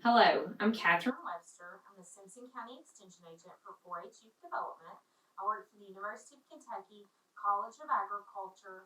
Hello, I'm Catherine Webster. I'm the Simpson County Extension Agent for 4-H Youth Development. I work for the University of Kentucky College of Agriculture,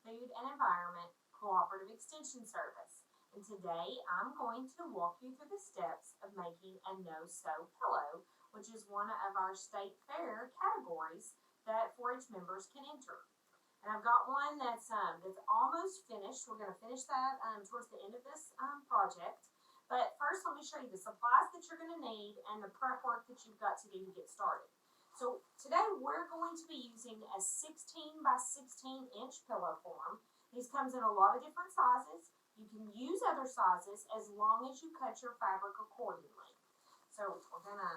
Food and Environment Cooperative Extension Service. And today I'm going to walk you through the steps of making a no-sew pillow, which is one of our state fair categories that 4-H members can enter. And I've got one that's almost finished. We're going to finish that towards the end of this project. But first, let me show you the supplies that you're going to need and the prep work that you've got to do to get started. So today we're going to be using a 16 by 16 inch pillow form. These comes in a lot of different sizes. You can use other sizes as long as you cut your fabric accordingly. So we're going to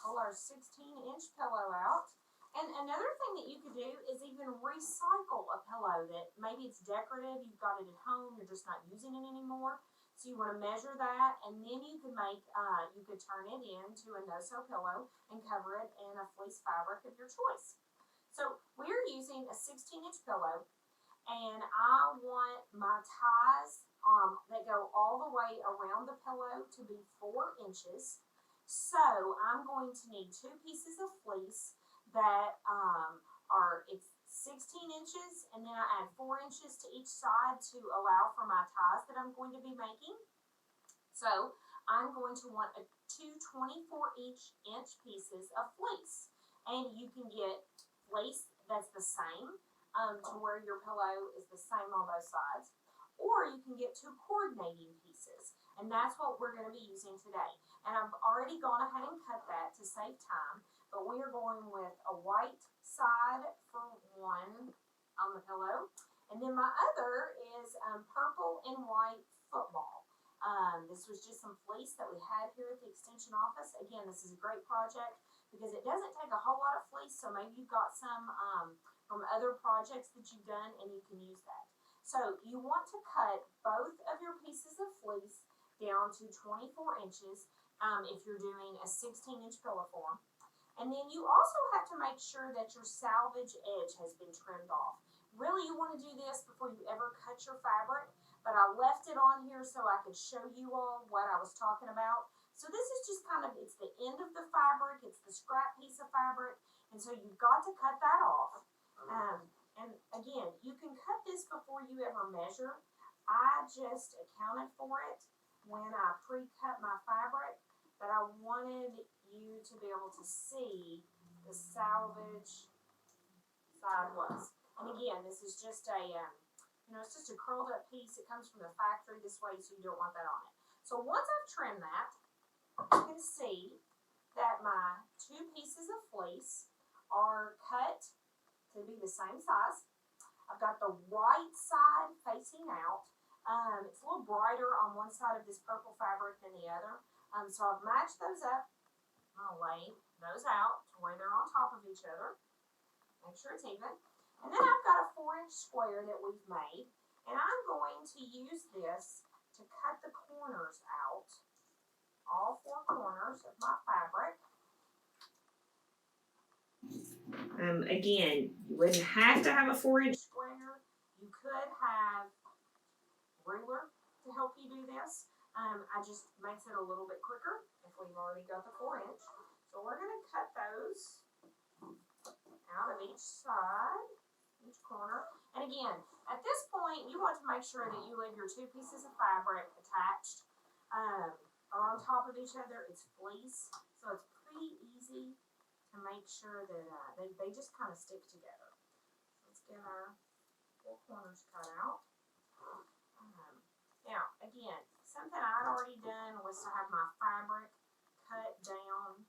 pull our 16 inch pillow out. And another thing that you could do is even recycle a pillow that maybe it's decorative, you've got it at home, you're just not using it anymore. So you want to measure that, and then you could you could turn it into a no-sew pillow and cover it in a fleece fabric of your choice. So we're using a 16-inch pillow, and I want my ties that go all the way around the pillow to be 4 inches. So I'm going to need 2 pieces of fleece that it's 16 inches, and then I add 4 inches to each side to allow for my ties that I'm going to be making. So I'm going to want two 24-inch pieces of fleece, and you can get fleece that's the same to where your pillow is the same on both sides, or you can get 2 coordinating pieces, and that's what we're going to be using today. And I've already gone ahead and cut that to save time, but we are going with a white side for one on the pillow, and then my other is purple and white football. This was just some fleece that we had here at the extension office. Again, this is a great project because it doesn't take a whole lot of fleece, so maybe you've got some from other projects that you've done and you can use that. So you want to cut both of your pieces of fleece down to 24 inches if you're doing a 16-inch pillow form. And then you also have to make sure that your salvage edge has been trimmed off. Really, you want to do this before you ever cut your fabric, but I left it on here so I could show you all what I was talking about. So this is just it's the end of the fabric, it's the scrap piece of fabric, and so you've got to cut that off. And again, you can cut this before you ever measure. I just accounted for it when I pre-cut my fabric, but I wanted you to be able to see the salvage side was. And again, this is just it's just a curled up piece. It comes from the factory this way, so you don't want that on it. So once I've trimmed that, you can see that my 2 pieces of fleece are cut to be the same size. I've got the right side facing out. It's a little brighter on one side of this purple fabric than the other. So I've matched those up. I'm going to lay those out to where they're on top of each other. Make sure it's even. And then I've got a 4-inch square that we've made. And I'm going to use this to cut the corners out. All 4 corners of my fabric. Again, you wouldn't have to have a 4-inch square. You could have a ruler to help you do this. I just makes it a little bit quicker if we've already got the 4-inch. So we're going to cut those out of each side, each corner. And again, at this point, you want to make sure that you leave your 2 pieces of fabric attached or on top of each other. It's fleece, so it's pretty easy to make sure that they just kind of stick together. Let's get our 4 corners cut out. Now, again, something I'd already done was to have my fabric cut down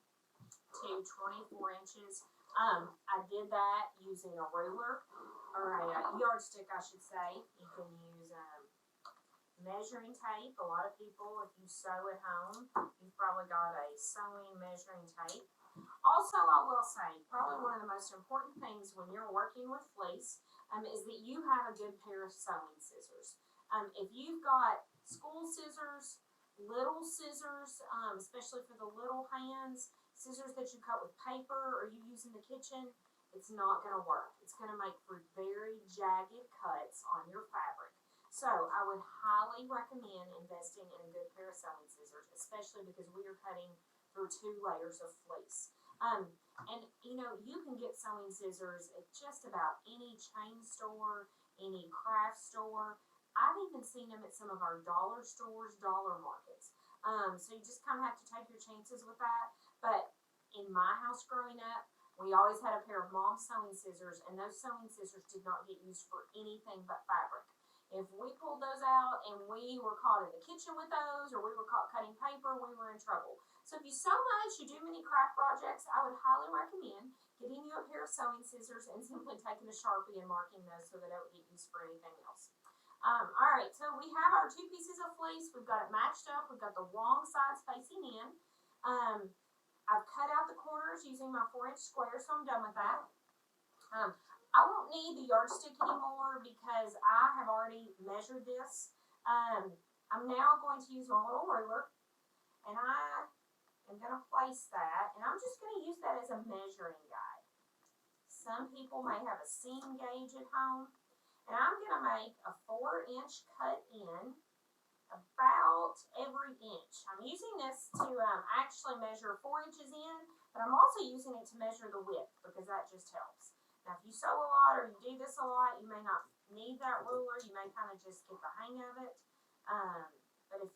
to 24 inches. I did that using a ruler, or a yardstick, I should say. You can use measuring tape. A lot of people, if you sew at home, you've probably got a sewing measuring tape. Also, I will say, probably one of the most important things when you're working with fleece is that you have a good pair of sewing scissors. If you've got school scissors, little scissors, especially for the little hands, scissors that you cut with paper or you use in the kitchen, it's not going to work. It's going to make for very jagged cuts on your fabric. So I would highly recommend investing in a good pair of sewing scissors, especially because we are cutting through 2 layers of fleece. And you can get sewing scissors at just about any chain store, any craft store. I've even seen them at some of our dollar stores, dollar markets. So you just kind of have to take your chances with that. But in my house growing up, we always had a pair of mom's sewing scissors, and those sewing scissors did not get used for anything but fabric. If we pulled those out and we were caught in the kitchen with those, or we were caught cutting paper, we were in trouble. So if you sew much, you do many craft projects, I would highly recommend getting you a pair of sewing scissors and simply taking a Sharpie and marking those so that it would get used for anything else. All right, so we have our 2 pieces of fleece. We've got it matched up. We've got the wrong sides facing in. I've cut out the corners using my 4-inch square, so I'm done with that. I won't need the yardstick anymore because I have already measured this. I'm now going to use my little ruler, and I am going to place that, and I'm just going to use that as a measuring guide. Some people may have a seam gauge at home, and I'm going to make a 4-inch cut in about every inch. I'm using this to actually measure 4 inches in, but I'm also using it to measure the width because that just helps. Now, if you sew a lot or you do this a lot, you may not need that ruler. You may kind of just get the hang of it. But if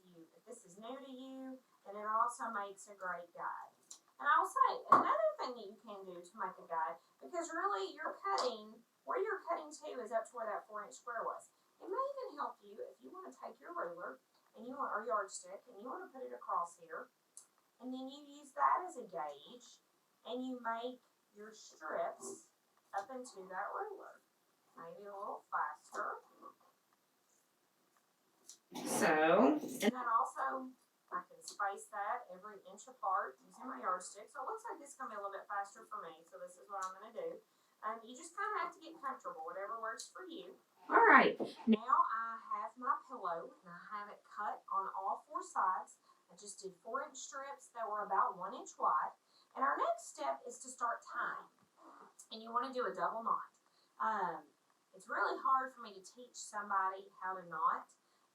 this is new to you, then it also makes a great guide. And I'll say, another thing that you can do to make a guide, because really where you're cutting to is up to where that 4-inch square was. It may even help you if you want to take your ruler or yardstick and you want to put it across here, and then you use that as a gauge, and you make your strips up into that ruler. Maybe a little faster. So, and then also I can space that every inch apart using my yardstick. So it looks like this is going to be a little bit faster for me. So this is what I'm going to do. You just kind of have to get comfortable, whatever works for you. All right, now I have my pillow, and I have it cut on all 4 sides. I just did 4-inch strips that were about 1 inch wide. And our next step is to start tying. And you want to do a double knot. It's really hard for me to teach somebody how to knot.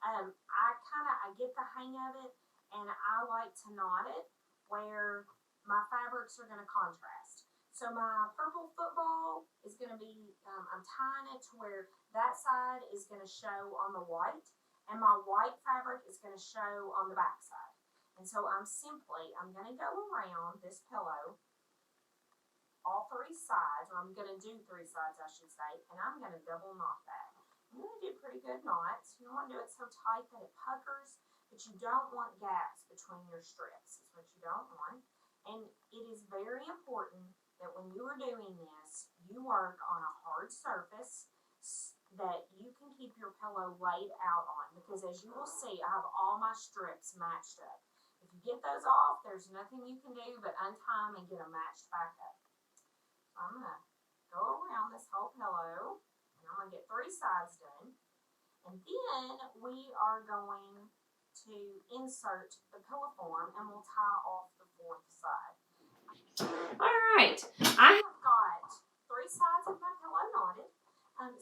I get the hang of it, and I like to knot it where my fabrics are going to contrast. So my purple football is going to be, I'm tying it to where that side is going to show on the white, and my white fabric is going to show on the back side. And so I'm going to go around this pillow, all 3 sides, or I'm going to do 3 sides, I should say, and I'm going to double knot that. I'm going to do pretty good knots. You don't want to do it so tight that it puckers, but you don't want gaps between your strips. It's what you don't want. And it is very important that when you are doing this, you work on a hard surface that you can keep your pillow laid out on, because as you will see, I have all my strips matched up. If you get those off, there's nothing you can do but untie them and get them matched back up. So I'm going to go around this whole pillow, and I'm going to get 3 sides done. And then we are going to insert the pillow form, and we'll tie off the 4th side. All right, I have got 3 sides of my pillow knotted.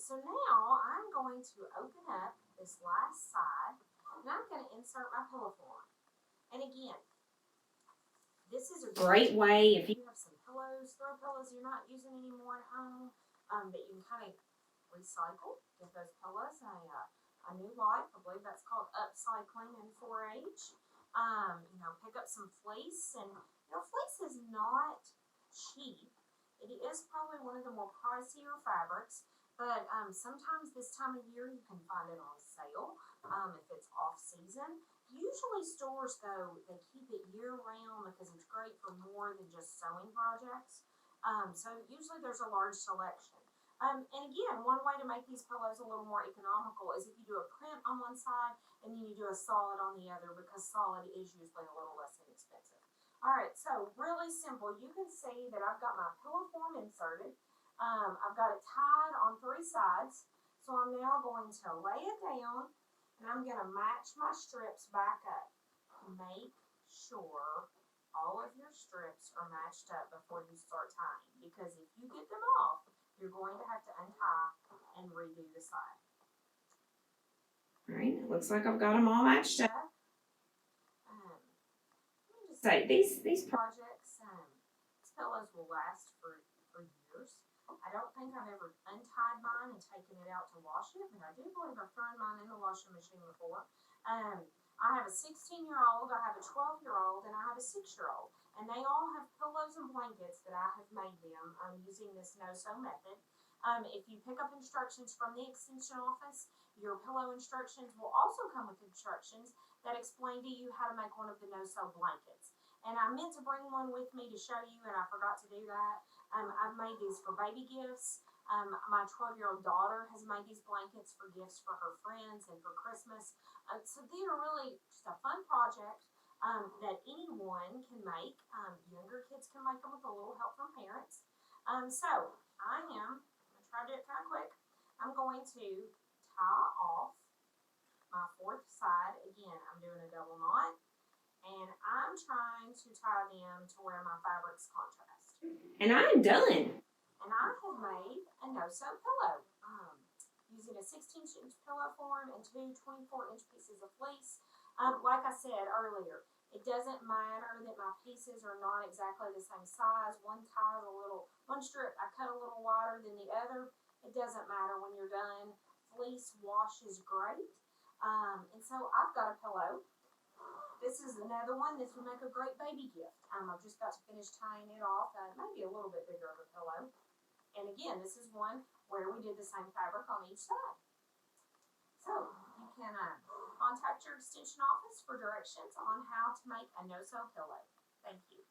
So now I'm going to open up this last side, and I'm going to insert my pillow form. And again, this is a great way if you have some pillows, throw pillows you're not using anymore at home, that you can kind of recycle, give those pillows a new life. I believe that's called upcycling in 4-H. Pick up some fleece, and fleece is not cheap. It is probably one of the more pricier fabrics, but sometimes this time of year you can find it on sale if it's off season. Usually stores, though, they keep it year-round because it's great for more than just sewing projects. So usually there's a large selection. And again, one way to make these pillows a little more economical is if you do a print on one side and then you do a solid on the other, because solid is usually a little less inexpensive. All right, so really simple. You can see that I've got my pillow form inserted. I've got it tied on 3 sides. So I'm now going to lay it down, and I'm going to match my strips back up. Make sure all of your strips are matched up before you start tying, because if you get them off, you're going to have to untie and redo the side. All right, it looks like I've got them all matched up. Let me just say, these projects, these pillows will last for years. I don't think I've ever untied mine and taken it out to wash it, but I do believe I've thrown mine in the washing machine before. I have a 16-year-old, I have a 12-year-old, and I have a 6-year-old. And they all have pillows and blankets that I have made them using this no-sew method. If you pick up instructions from the extension office, your pillow instructions will also come with instructions that explain to you how to make one of the no-sew blankets. And I meant to bring one with me to show you, and I forgot to do that. I've made these for baby gifts. My 12-year-old daughter has made these blankets for gifts for her friends and for Christmas. So they are really just a fun project that anyone can make. Younger kids can make them with a little help from parents. So I'm going to try to do it kind of quick. I'm going to tie off my fourth side. Again, I'm doing a double knot. And I'm trying to tie them to where my fabrics contrast. And I'm done. And I have made a no-sew pillow using a 16-inch pillow form and two 24-inch pieces of fleece. Like I said earlier, it doesn't matter that my pieces are not exactly the same size. One strip I cut a little wider than the other. It doesn't matter when you're done. Fleece washes great. And so I've got a pillow. This is another one. This would make a great baby gift. I've just got to finish tying it off. Maybe a little bit bigger of a pillow. And again, this is one where we did the same fabric on each side. So you can contact your extension office for directions on how to make a no-sew pillow. Thank you.